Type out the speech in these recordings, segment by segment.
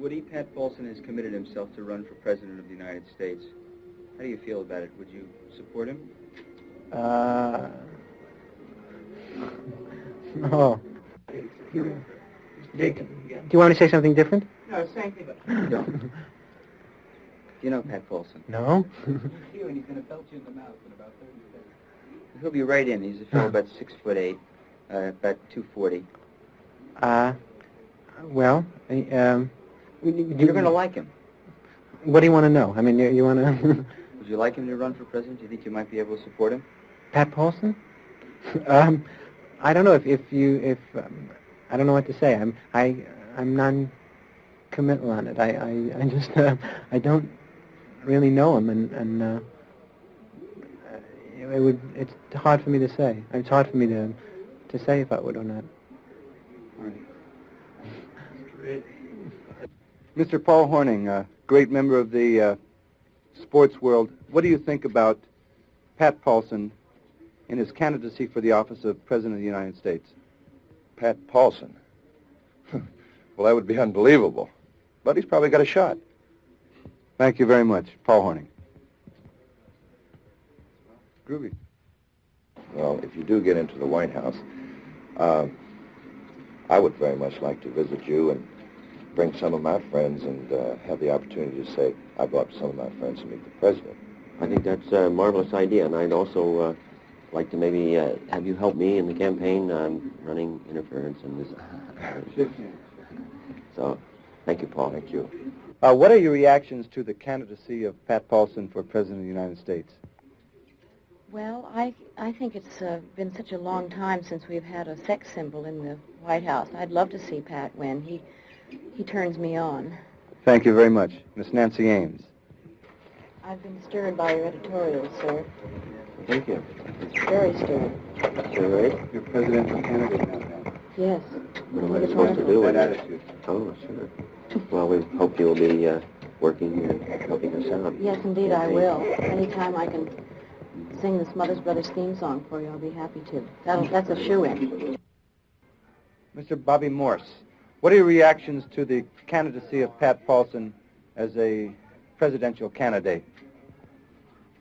Woody, Pat Paulson has committed himself to run for President of the United States. How do you feel about it? Would you support him? No. Do you want to say something different? No, same thing, but... No. You know Pat Paulson? No. and he's going to belt you in the mouth in about 30 seconds. He'll be right in. He's a fellow about 6'8", about 240. Well, You're going to like him. What do you want to know? I mean, you want to... Would you like him to run for president? Do you think you might be able to support him? Pat Paulson? I don't know if I don't know what to say. I'm non-committal on it. I just I don't really know him, and it's hard for me to say. It's hard for me to say if I would or not. All right. Great. Mr. Paul Horning, a great member of the sports world, what do you think about Pat Paulson in his candidacy for the office of President of the United States? Pat Paulson. Well, that would be unbelievable. But he's probably got a shot. Thank you very much. Paul Horning. Groovy. Well, if you do get into the White House, I would very much like to visit you and bring some of my friends and have the opportunity to say I brought some of my friends to meet the president. I think that's a marvelous idea, and I'd also like to maybe have you help me in the campaign. I'm running interference in this. So, thank you, Paul. Thank you. What are your reactions to the candidacy of Pat Paulson for President of the United States? Well, I think it's been such a long time since we've had a sex symbol in the White House. I'd love to see Pat win. He turns me on. Thank you very much. Miss Nancy Ames. I've been stirred by your editorials, sir. Thank you. Very stirred. Sure, right? You're presidential candidate now, then. Yes. What am I supposed to do with That it? attitude. Oh, sure. Well, we hope you'll be working and helping us out. Yes, indeed, I will. Anytime I can sing the Smothers Brothers theme song for you, I'll be happy to. That's a shoo-in. Mr. Bobby Morse, what are your reactions to the candidacy of Pat Paulson as a presidential candidate?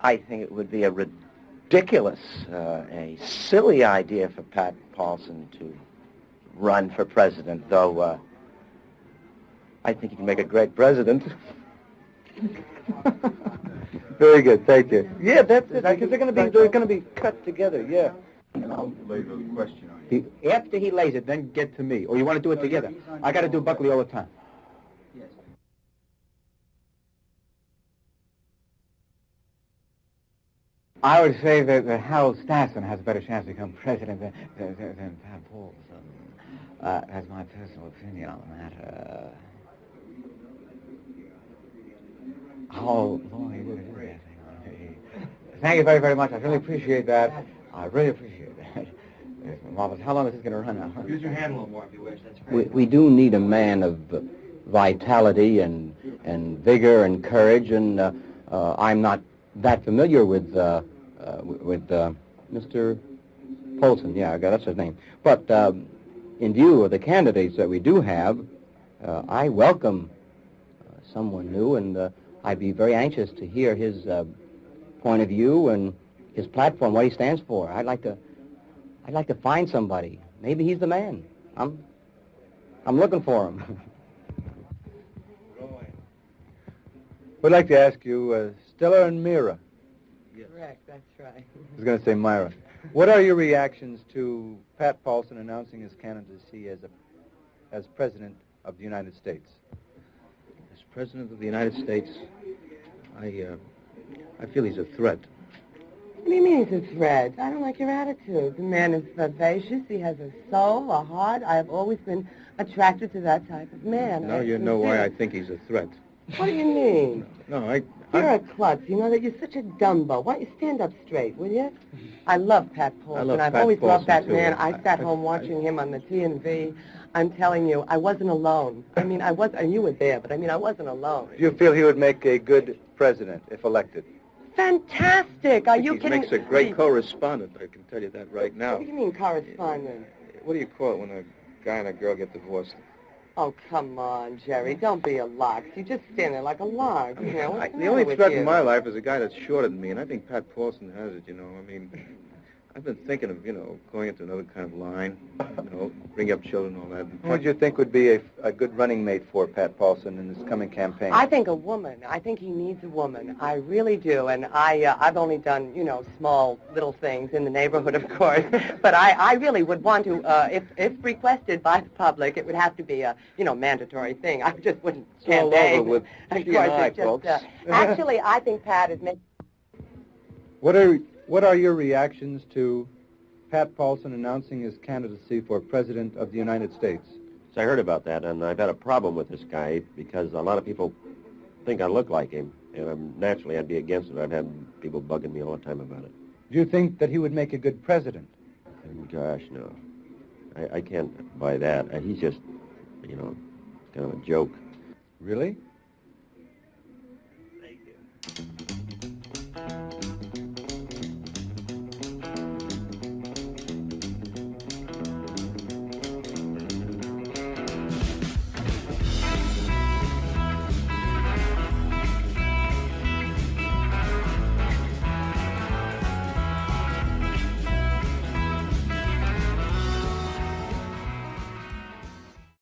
I think it would be a ridiculous, a silly idea for Pat Paulson to run for president, though I think he can make a great president. Very good, thank you. Yeah, that's it, because they're going to be cut together, yeah. I'll lay the question on you. After he lays it, then get to me. Or you want to do it together? I got to do Buckley all the time. Yes. I would say that Harold Stassen has a better chance to become president than Pat Paulson. That's my personal opinion on the matter. How long you would do that thing on me. Thank you very, very much. I really appreciate that. I really appreciate that. It's marvelous. How long is this going to run now? Use your hand a little more if you wish. That's great. We do need a man of vitality and vigor and courage, and I'm not that familiar with Mr. Paulson. Yeah, that's his name. But in view of the candidates that we do have, I welcome someone new, and I'd be very anxious to hear his point of view and his platform, what he stands for. I'd like to find somebody. Maybe he's the man. I'm looking for him. We'd like to ask you, Stella and Mira. Yes. Correct, that's right. I was going to say Myra. What are your reactions to Pat Paulson announcing his candidacy as President of the United States? As President of the United States, I feel he's a threat. What do you mean he's a threat? I don't like your attitude. The man is vivacious. He has a soul, a heart. I have always been attracted to that type of man. Now you know why I think he's a threat. What do you mean? No, You're a klutz. You know that you're such a Dumbo. Why don't you stand up straight, will you? I love Pat Paulson. I love I've Pat always loved that Paulson, too. man. I sat home watching him on the T&V. I'm telling you, I wasn't alone. I mean, and you were there, but I mean, I wasn't alone. Do you feel he would make a good president if elected? Fantastic. Are you he kidding? makes a great correspondent, I can tell you that right now. What do you mean correspondent? What do you call it when a guy and a girl get divorced? Oh, come on, Jerry. Don't be a lox. You just stand there like a log. You know, what's The only matter with threat you? in my life is a guy that's shorter than me, and I think Pat Paulson has it, you know. I mean, I've been thinking of, going into another kind of line, bring up children and all that. Who would you think would be a good running mate for Pat Paulson in this coming campaign? I think a woman. I think he needs a woman. I really do. And I've only done, small little things in the neighborhood, of course. But I really would want to, if requested by the public, it would have to be a, mandatory thing. I just wouldn't all campaign. over with Of she and course, I, it's just, folks. actually, I think Pat is making... What are your reactions to Pat Paulson announcing his candidacy for President of the United States? So I heard about that, and I've had a problem with this guy because a lot of people think I look like him, and naturally I'd be against it. I've had people bugging me all the time about it. Do you think that he would make a good president? And gosh, no. I can't buy that. He's just, kind of a joke. Really?